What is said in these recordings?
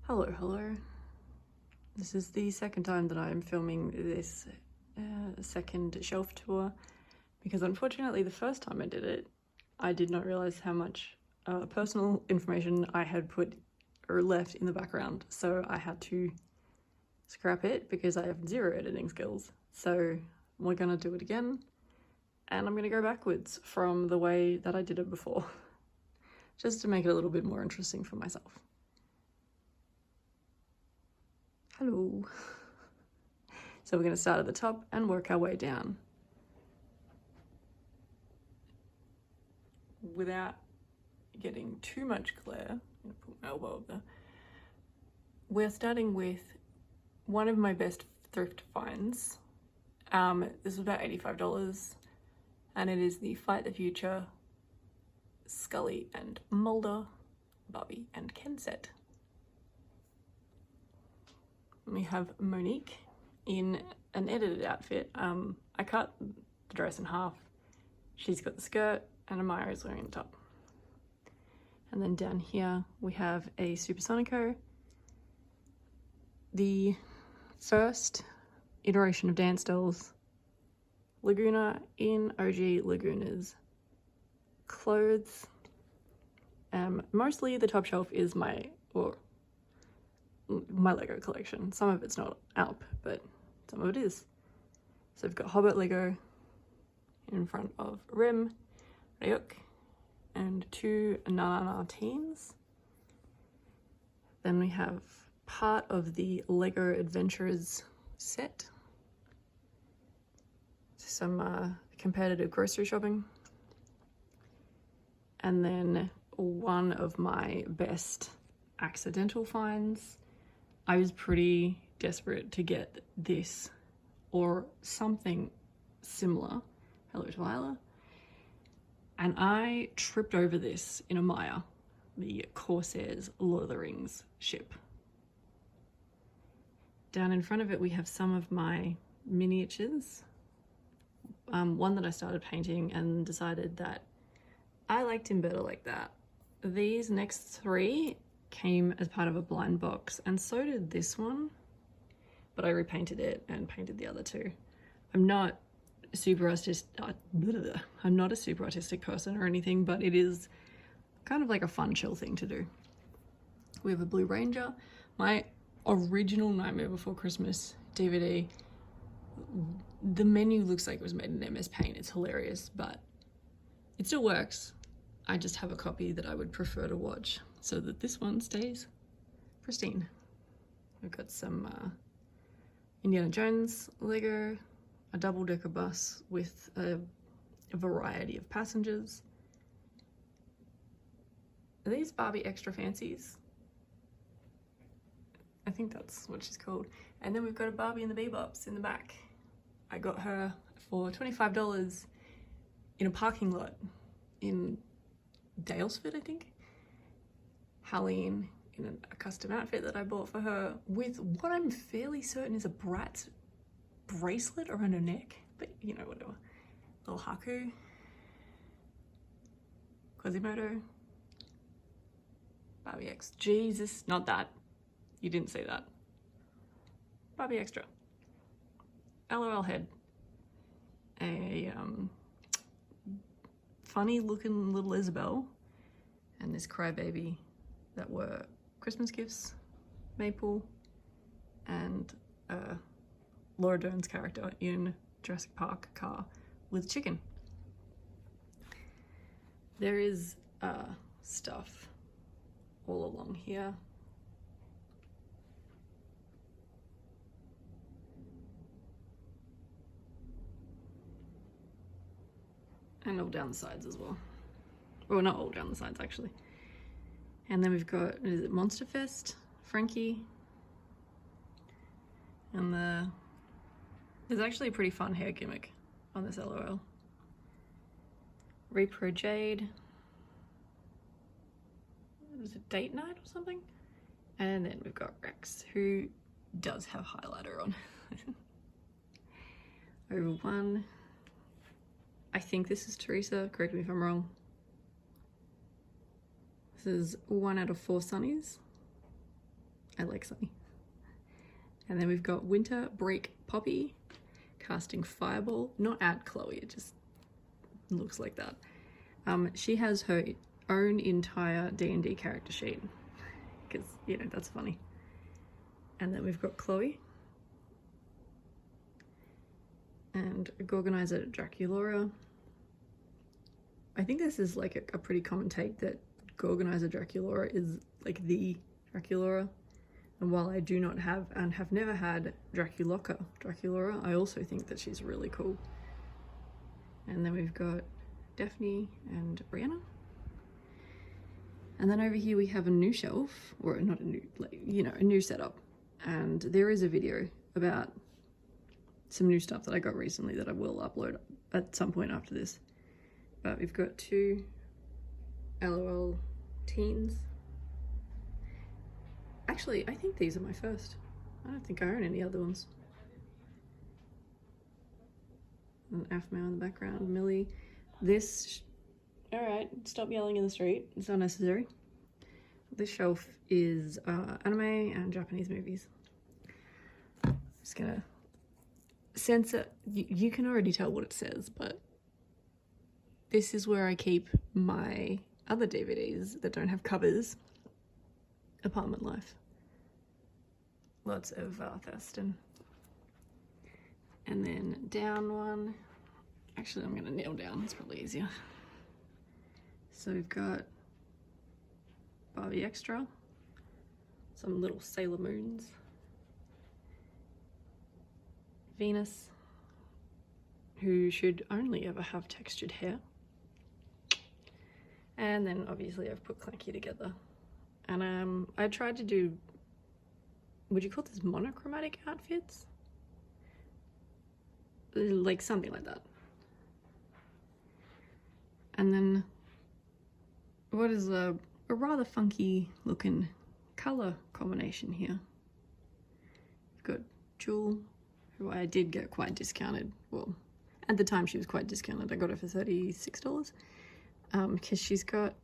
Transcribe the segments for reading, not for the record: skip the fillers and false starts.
Hello. This is the second time that I'm filming this second shelf tour because unfortunately the first time I did it, I did not realize how much personal information I had put or left in the background, so I had to scrap it because I have zero editing skills. So we're gonna do it again, and I'm gonna go backwards from the way that I did it before, just to make it a little bit more interesting for myself. Hello. So we're going to start at the top and work our way down. Without getting too much glare, I'm going to put my elbow up there. We're starting with one of my best thrift finds. This was about $85, and it is the Fight the Future Scully and Mulder Barbie and Ken set. We have Monique in an edited outfit. I cut the dress in half. She's got the skirt and Amaya is wearing the top. And then down here we have a Supersonico. The first iteration of Dance Dolls. Lagoona in OG Lagoona's clothes. Mostly the top shelf is my Lego collection. Some of it's not out, but some of it is. So we've got Hobbit Lego in front of Rim, Ryuk, and two Nana teens. Then we have part of the Lego Adventures set. Some competitive grocery shopping. And then one of my best accidental finds. I was pretty desperate to get this or something similar. Hello to Isla. And I tripped over this in Amaya, the Corsairs Lord of the Rings ship. Down in front of it we have some of my miniatures. One that I started painting and decided that I liked him better like that. These next three came as part of a blind box, and so did this one, but I repainted it and painted the other two. I'm not a super artistic person or anything, but it is kind of like a fun chill thing to do. We have a Blue Ranger, my original Nightmare Before Christmas DVD. The menu looks like it was made in MS Paint. It's hilarious, but it still works. I just have a copy that I would prefer to watch so that this one stays pristine. We've got some Indiana Jones Lego, a double-decker bus with a variety of passengers. Are these Barbie Extra Fancies? I think that's what she's called. And then we've got a Barbie and the Bebops in the back. I got her for $25 in a parking lot in Dalesford, I think. HOWLEEN in a custom outfit that I bought for her with what I'm fairly certain is a Bratz bracelet around her neck, but you know, whatever. Little Haku. Quasimodo. Barbie X. Jesus, not that. You didn't say that. Barbie Extra. LOL head. A funny looking little Isabel and this crybaby that were Christmas gifts, Maple, and Laura Dern's character in Jurassic Park car with chicken. There is stuff all along here. And all down the sides as well. Well, not all down the sides actually. And then we've got, is it Monster Fest? Frankie. And there's actually a pretty fun hair gimmick on this LOL. Repro Jade. Is it Date Night or something? And then we've got Rex, who does have highlighter on. Over one. I think this is Teresa, correct me if I'm wrong. This is 1 out of 4 sunnies. I like Sunny. And then we've got Winter Break Poppy casting Fireball. Not at Chloe, it just looks like that. She has her own entire D&D character sheet because, you know, that's funny. And then we've got Chloe and Gorgonizer Draculaura. I think this is like a pretty common take that Gorgonizer Draculaura is like the Draculaura. And while I do not have and have never had Draculaura, I also think that she's really cool. And then we've got Daphne and Brianna. And then over here we have a new shelf, or not a new, like, you know, a new setup. And there is a video about some new stuff that I got recently that I will upload at some point after this. But we've got 2 LOL teens. Actually, I think these are my first. I don't think I own any other ones. An AFMO in the background, Millie. This, alright, stop yelling in the street, it's unnecessary. This shelf is anime and Japanese movies. I'm just gonna censor, you can already tell what it says, but this is where I keep my other DVDs that don't have covers. Apartment Life. Lots of Thurston. And then down one. Actually, I'm gonna kneel down, it's probably easier. So we've got Barbie Extra, some little Sailor Moons, Venus, who should only ever have textured hair. And then obviously I've put Clanky together. And I tried to do, would you call this monochromatic outfits? Like something like that. And then what is a rather funky looking color combination here? We've got Jewel, who I did get quite discounted. Well, at the time she was quite discounted. I got her for $36 because she's got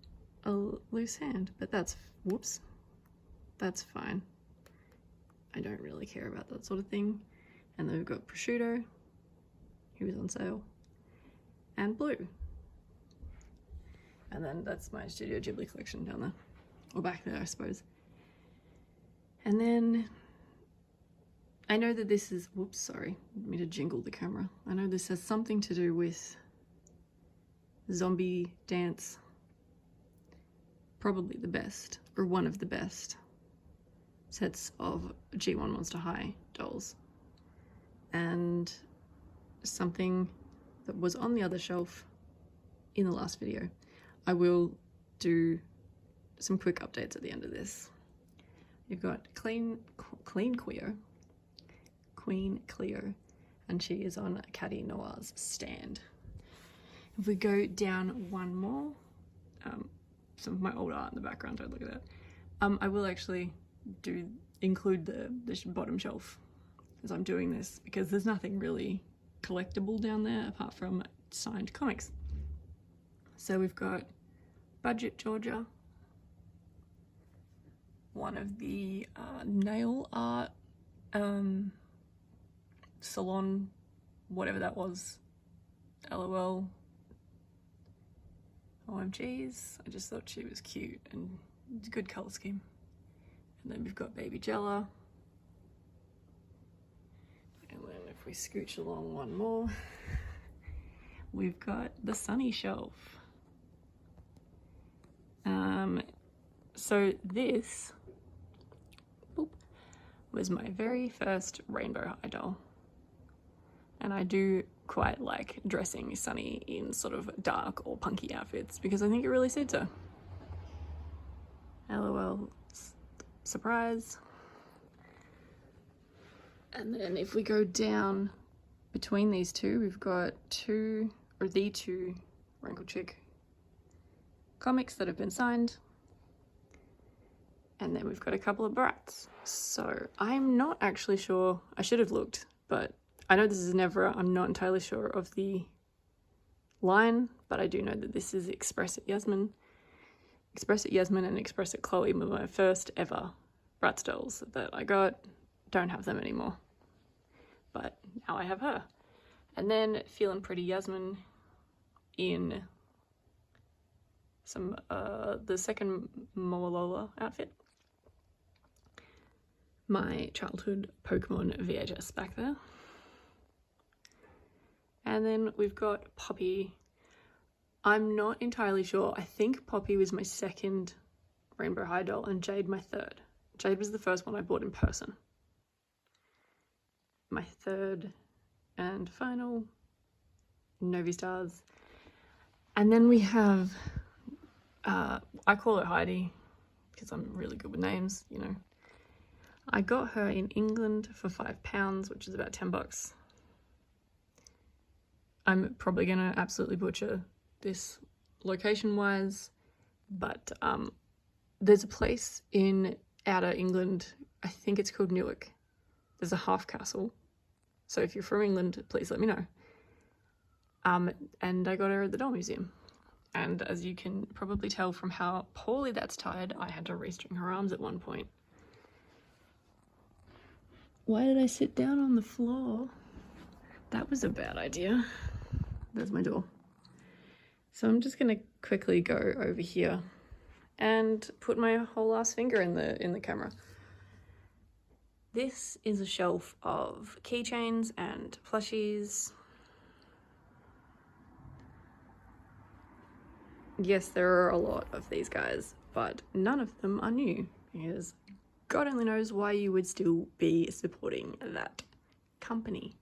a loose hand, but that's, whoops, that's fine. I don't really care about that sort of thing. And then we've got Prosciutto, who was on sale, and Blue. And then that's my Studio Ghibli collection down there, or back there, I suppose. And then I know that this is, whoops, sorry, I didn't mean to jingle the camera. I know this has something to do with zombie dance. Probably the best, or one of the best sets of G1 Monster High dolls. And something that was on the other shelf in the last video. I will do some quick updates at the end of this. You've got Queen Cleo, and she is on Caddy Noir's stand. If we go down one more, some of my old art in the background, don't look at that. I will actually include the bottom shelf as I'm doing this, because there's nothing really collectible down there apart from signed comics. So we've got Budget Georgia, one of the nail art salon, whatever that was, LOL, OMGs. I just thought she was cute and good colour scheme. And then we've got Baby Jella. And then if we scooch along one more, we've got the Sunny shelf. So this was my very first Rainbow High doll. And I do quite like dressing Sunny in sort of dark or punky outfits because I think it really suits her. LOL, surprise. And then if we go down between these two, we've got the two Wrinkle Chick comics that have been signed. And then we've got a couple of Bratz. So I'm not actually sure, I should have looked, but I know this is Nevra. I'm not entirely sure of the line, but I do know that this is Express at Yasmin. Express at Yasmin and Express at Chloe were my first ever Bratz dolls that I got. Don't have them anymore. But now I have her. And then Feeling Pretty Yasmin in some the second Moalola outfit. My childhood Pokemon VHS back there. And then we've got Poppy. I'm not entirely sure. I think Poppy was my second Rainbow High doll and Jade my third. Jade was the first one I bought in person. My third and final Novi Stars. And then we have, I call her Heidi because I'm really good with names, you know. I got her in England for £5, which is about 10 bucks. I'm probably gonna absolutely butcher this location wise, but there's a place in outer England, I think it's called Newark. There's a half castle. So if you're from England, please let me know. And I got her at the Doll Museum. And as you can probably tell from how poorly that's tied, I had to restring her arms at one point. Why did I sit down on the floor? That was a bad idea. There's my door. So I'm just gonna quickly go over here and put my whole ass finger in the camera. This is a shelf of keychains and plushies. Yes, there are a lot of these guys, but none of them are new, because God only knows why you would still be supporting that company.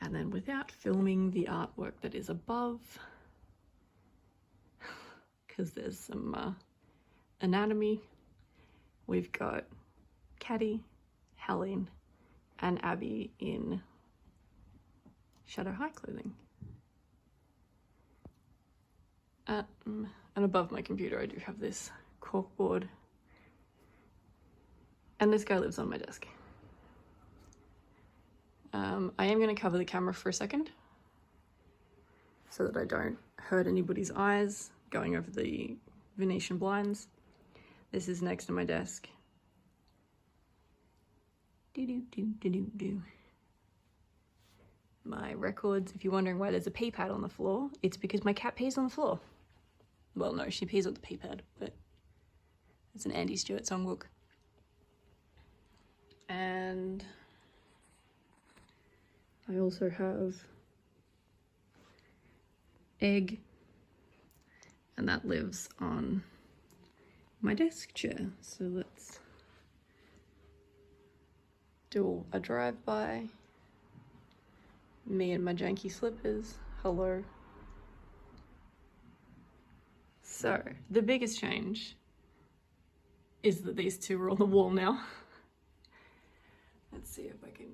And then without filming the artwork that is above, because there's some anatomy, we've got Caddy, HOWLEEN, and Abby in Shadow High clothing. And above my computer I do have this corkboard. And this guy lives on my desk. I am going to cover the camera for a second so that I don't hurt anybody's eyes going over the Venetian blinds. This is next to my desk. My records. If you're wondering why there's a pee pad on the floor, it's because my cat pees on the floor. Well, no, she pees on the pee pad, but it's an Andy Stewart songbook. And I also have Egg, and that lives on my desk chair. So let's do a drive-by. Me and my janky slippers. Hello. So, the biggest change is that these two are on the wall now. Let's see if I can...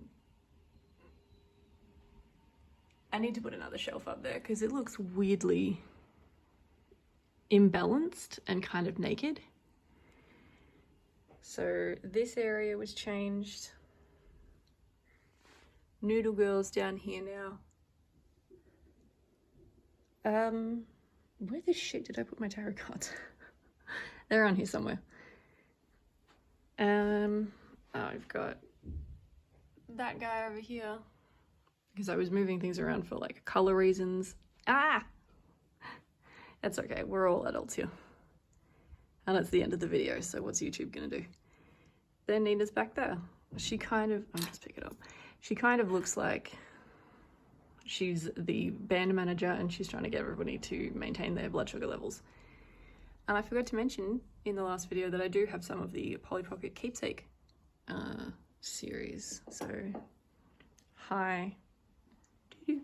I need to put another shelf up there because it looks weirdly imbalanced and kind of naked. So this area was changed. Noodle Girl's down here now. Where the shit did I put my tarot cards? They're around here somewhere. I've got that guy over here because I was moving things around for like color reasons. That's okay, we're all adults here. And it's the end of the video, so what's YouTube gonna do? Then Nina's back there. She kind of, I'll just pick it up. She kind of looks like she's the band manager and she's trying to get everybody to maintain their blood sugar levels. And I forgot to mention in the last video that I do have some of the Polly Pocket Keepsake series. So, hi. So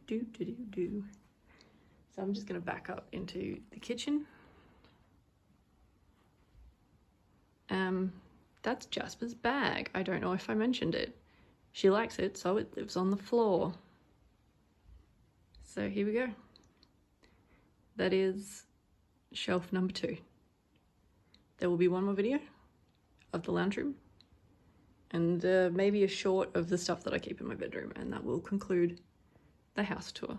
I'm just gonna back up into the kitchen. That's Jasper's bag. I don't know if I mentioned it. She likes it, so it lives on the floor. So here we go. That is shelf number 2. There will be one more video of the lounge room and maybe a short of the stuff that I keep in my bedroom, and that will conclude the house tour.